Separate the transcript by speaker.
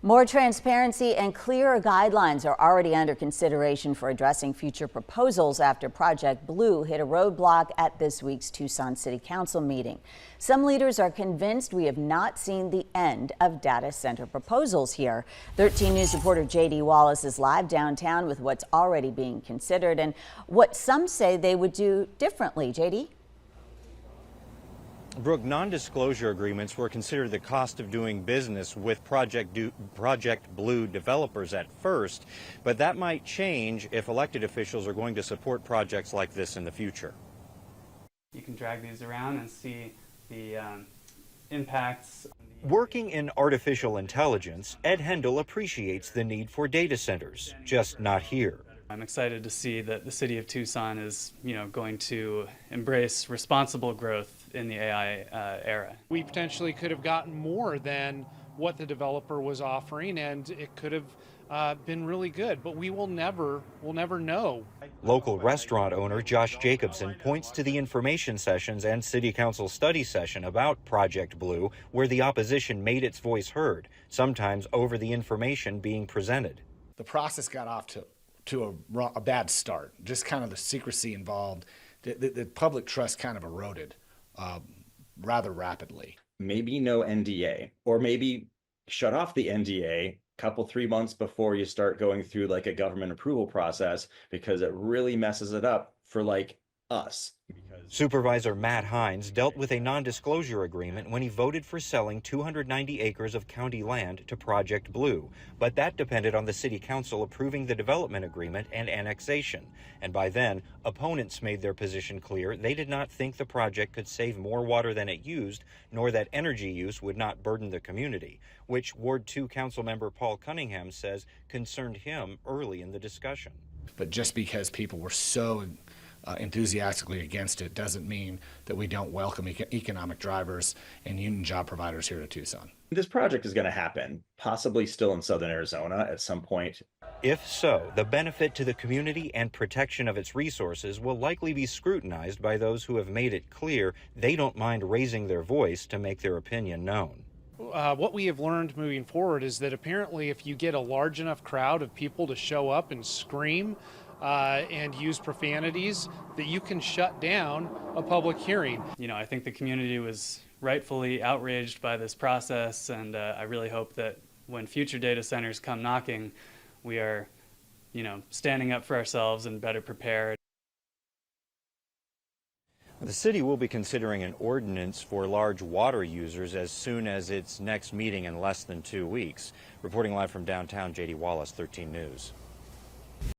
Speaker 1: More transparency and clearer guidelines are already under consideration for addressing future proposals after Project Blue hit a roadblock at this week's Tucson City Council meeting. Some leaders are convinced we have not seen the end of data center proposals here. 13 News reporter J.D. Wallace is live downtown with what's already being considered and what some say they would do differently. J.D.?
Speaker 2: Brooke, non-disclosure agreements were considered the cost of doing business with Project Blue developers at first, but that might change if elected officials are going to support projects like this in the future.
Speaker 3: You can drag these around and see the impacts.
Speaker 2: Working in artificial intelligence, Ed Hendel appreciates the need for data centers, just not here.
Speaker 3: I'm excited to see that the city of Tucson is, going to embrace responsible growth in the AI era.
Speaker 4: We potentially could have gotten more than what the developer was offering, and it could have been really good, but we'll never know.
Speaker 2: Local restaurant owner Josh Jacobson points to the information sessions and city council study session about Project Blue, where the opposition made its voice heard, sometimes over the information being presented.
Speaker 5: The process got off to a bad start. Just kind of the secrecy involved. The public trust kind of eroded rather rapidly.
Speaker 6: Maybe no NDA, or maybe shut off the NDA couple 3 months before you start going through like a government approval process, because it really messes it up for like us.
Speaker 2: Supervisor Matt Hines dealt with a non-disclosure agreement when he voted for selling 290 acres of county land to Project Blue, but that depended on the city council approving the development agreement and annexation. And by then, opponents made their position clear. They did not think the project could save more water than it used, nor that energy use would not burden the community, which Ward 2 council member Paul Cunningham says concerned him early in the discussion.
Speaker 5: But just because people were so enthusiastically against it doesn't mean that we don't welcome economic drivers and union job providers here to Tucson.
Speaker 6: This project is going to happen, possibly still in southern Arizona at some point.
Speaker 2: If so, the benefit to the community and protection of its resources will likely be scrutinized by those who have made it clear they don't mind raising their voice to make their opinion known.
Speaker 4: What we have learned moving forward is that apparently if you get a large enough crowd of people to show up and scream and use profanities, that you can shut down a public hearing.
Speaker 3: I think the community was rightfully outraged by this process, and I really hope that when future data centers come knocking, we are, standing up for ourselves and better prepared.
Speaker 2: The city will be considering an ordinance for large water users as soon as its next meeting in less than 2 weeks. Reporting live from downtown, J.D. Wallace, 13 News.